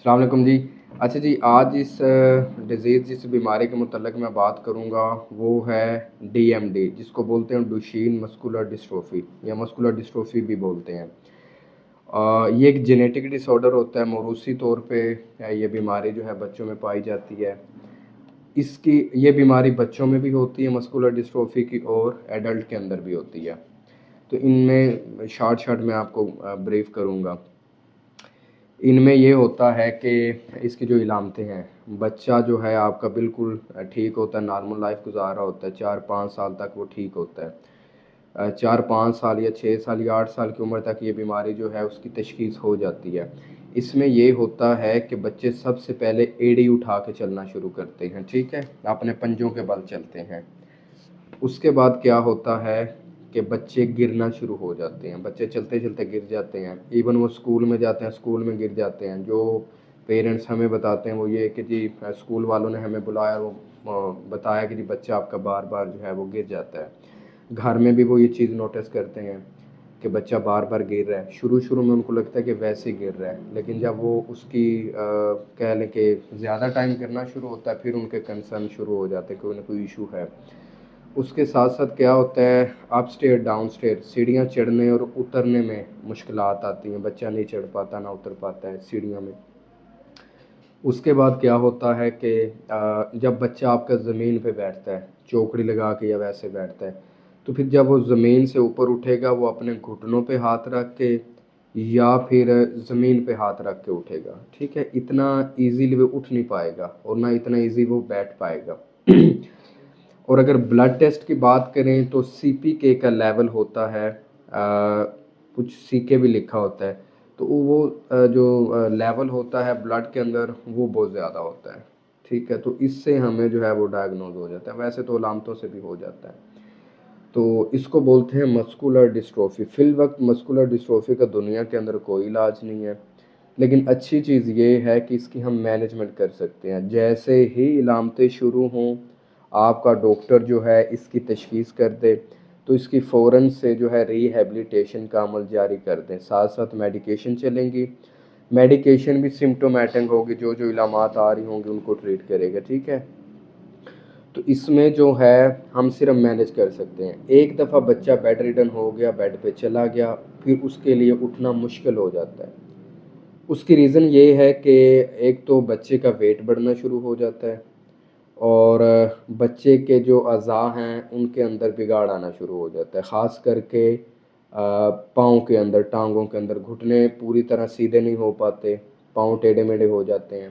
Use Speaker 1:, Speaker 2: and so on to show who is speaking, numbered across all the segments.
Speaker 1: السلام علیکم جی۔ اچھا جی، آج اس ڈیزیز جس بیماری کے متعلق میں بات کروں گا وہ ہے ڈی ایم ڈی، جس کو بولتے ہیں ڈوشین مسکولر ڈسٹروفی یا مسکولر ڈسٹروفی بھی بولتے ہیں۔ یہ ایک جینیٹک ڈس آرڈر ہوتا ہے، موروثی طور پہ یہ بیماری جو ہے بچوں میں پائی جاتی ہے۔ یہ بیماری بچوں میں بھی ہوتی ہے مسکولر ڈسٹروفی کی، اور ایڈلٹ کے اندر بھی ہوتی ہے۔ تو ان میں شارٹ میں آپ کو بریف کروں گا۔ ان میں یہ ہوتا ہے کہ اس کی جو علامتیں ہیں، بچہ جو ہے آپ کا بالکل ٹھیک ہوتا ہے، نارمل لائف گزار رہا ہوتا ہے، 4-5 سال تک وہ ٹھیک ہوتا ہے۔ 4-5 سال یا 6 سال یا 8 سال کی عمر تک یہ بیماری جو ہے اس کی تشخیص ہو جاتی ہے۔ اس میں یہ ہوتا ہے کہ بچے سب سے پہلے ایڑی اٹھا کے چلنا شروع کرتے ہیں، ٹھیک ہے، اپنے پنجوں کے بل چلتے ہیں۔ اس کے بعد کیا ہوتا ہے کہ بچے گرنا شروع ہو جاتے ہیں، بچے چلتے چلتے گر جاتے ہیں، ایون وہ اسکول میں جاتے ہیں، اسکول میں گر جاتے ہیں۔ جو پیرنٹس ہمیں بتاتے ہیں وہ یہ کہ جی اسکول والوں نے ہمیں بلایا، وہ بتایا کہ جی بچہ آپ کا بار بار جو ہے وہ گر جاتا ہے۔ گھر میں بھی وہ یہ چیز نوٹس کرتے ہیں کہ بچہ بار بار گر رہا ہے۔ شروع میں ان کو لگتا ہے کہ ویسے ہی گر رہا ہے، لیکن جب وہ اس کی کہہ لیں کہ زیادہ ٹائم کرنا شروع ہوتا ہے، پھر ان کے کنسرن شروع ہو جاتے ہیں کہ کوئی نہ کوئی ایشو ہے۔ اس کے ساتھ ساتھ کیا ہوتا ہے، اپ سٹیئر ڈاؤن سٹیئر، سیڑھیاں چڑھنے اور اترنے میں مشکلات آتی ہیں، بچہ نہیں چڑھ پاتا نہ اتر پاتا ہے سیڑھیوں میں۔ اس کے بعد کیا ہوتا ہے کہ جب بچہ آپ کا زمین پہ بیٹھتا ہے، چوکڑی لگا کے یا ویسے بیٹھتا ہے، تو پھر جب وہ زمین سے اوپر اٹھے گا وہ اپنے گھٹنوں پہ ہاتھ رکھ کے یا پھر زمین پہ ہاتھ رکھ کے اٹھے گا، ٹھیک ہے۔ اتنا ایزیلی وہ اٹھ نہیں پائے گا اور نہ اتنا ایزی وہ بیٹھ پائے گا۔ اور اگر بلڈ ٹیسٹ کی بات کریں تو سی پی کے کا لیول ہوتا ہے، کچھ سی کے بھی لکھا ہوتا ہے، تو وہ جو لیول ہوتا ہے بلڈ کے اندر وہ بہت زیادہ ہوتا ہے، ٹھیک ہے۔ تو اس سے ہمیں جو ہے وہ ڈائگنوز ہو جاتا ہے، ویسے تو علامتوں سے بھی ہو جاتا ہے۔ تو اس کو بولتے ہیں مسکولر ڈسٹروفی۔ فی الوقت مسکولر ڈسٹروفی کا دنیا کے اندر کوئی علاج نہیں ہے، لیکن اچھی چیز یہ ہے کہ اس کی ہم مینجمنٹ کر سکتے ہیں۔ جیسے ہی علامتیں شروع ہوں، آپ کا ڈاکٹر جو ہے اس کی تشخیص کر دے تو اس کی فوراً سے جو ہے ری ہیبلیٹیشن کا عمل جاری کر دیں، ساتھ ساتھ میڈیکیشن چلیں گی، میڈیکیشن بھی سمٹومیٹنگ ہوگی، جو علامات آ رہی ہوں گی ان کو ٹریٹ کرے گا، ٹھیک ہے۔ تو اس میں جو ہے ہم صرف مینیج کر سکتے ہیں۔ ایک دفعہ بچہ بیڈ ریڈن ہو گیا، بیڈ پہ چلا گیا، پھر اس کے لیے اٹھنا مشکل ہو جاتا ہے۔ اس کی ریزن یہ ہے کہ ایک تو بچے کا ویٹ بڑھنا شروع ہو جاتا ہے، اور بچے کے جو اعضاء ہیں ان کے اندر بگاڑ آنا شروع ہو جاتا ہے، خاص کر کے پاؤں کے اندر، ٹانگوں کے اندر، گھٹنے پوری طرح سیدھے نہیں ہو پاتے، پاؤں ٹیڑھے میڑھے ہو جاتے ہیں۔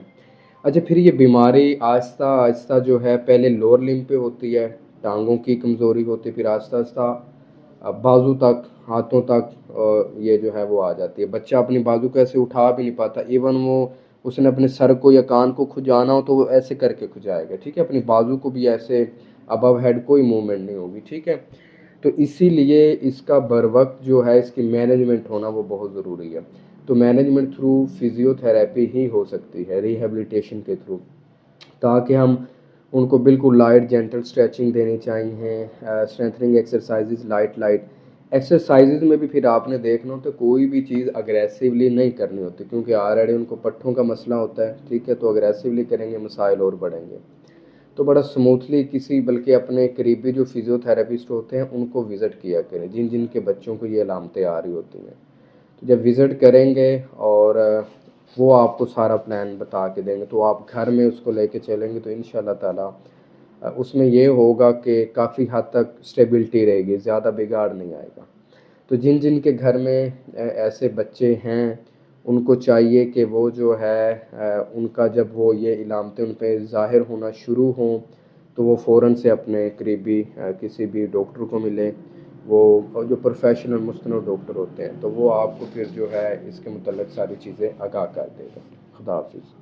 Speaker 1: اچھا، پھر یہ بیماری آہستہ آہستہ جو ہے پہلے لوور لمب پہ ہوتی ہے، ٹانگوں کی کمزوری ہوتی ہے، پھر آہستہ آہستہ بازو تک، ہاتھوں تک یہ جو ہے وہ آ جاتی ہے۔ بچہ اپنی بازو کو ایسے اٹھا بھی نہیں پاتا، ایون اس نے اپنے سر کو یا کان کو کھجانا ہو تو وہ ایسے کر کے کھجائے گا، ٹھیک ہے، اپنی بازو کو بھی ایسے ابو ہیڈ کوئی موومنٹ نہیں ہوگی، ٹھیک ہے۔ تو اسی لیے اس کا بر وقت جو ہے اس کی مینجمنٹ ہونا وہ بہت ضروری ہے۔ تو مینجمنٹ تھرو فزیو تھراپی ہی ہو سکتی ہے، ریہیبلیٹیشن کے تھرو، تاکہ ہم ان کو بالکل لائٹ جینٹل اسٹریچنگ دینی چاہیے، اسٹرینتھننگ ایکسرسائزز لائٹ ایکسرسائزز میں بھی پھر آپ نے دیکھنا ہوتا ہے کوئی بھی چیز اگریسیولی نہیں کرنی ہوتی، کیونکہ آلریڈی ان کو پٹھوں کا مسئلہ ہوتا ہے، ٹھیک ہے، تو اگریسیولی کریں گے مسائل اور بڑھیں گے۔ تو بڑا سموتھلی بلکہ اپنے قریبی جو فزیو تھراپسٹ ہوتے ہیں ان کو وزٹ کیا کریں، جن کے بچوں کو یہ علامتیں آ رہی ہوتی ہیں۔ تو جب وزٹ کریں گے اور وہ آپ کو سارا پلان بتا کے دیں گے تو آپ گھر میں اس کو لے کے چلیں گے تو انشاءاللہ تعالی اس میں یہ ہوگا کہ کافی حد تک اسٹیبلٹی رہے گی، زیادہ بگاڑ نہیں آئے گا۔ تو جن کے گھر میں ایسے بچے ہیں ان کو چاہیے کہ وہ جو ہے ان کا جب وہ یہ علامتیں ان پہ ظاہر ہونا شروع ہوں تو وہ فوراً سے اپنے قریبی کسی بھی ڈاکٹر کو ملیں، وہ جو پروفیشنل مستند ڈاکٹر ہوتے ہیں، تو وہ آپ کو پھر جو ہے اس کے متعلق ساری چیزیں آگاہ کر دے گا۔ خدا حافظ۔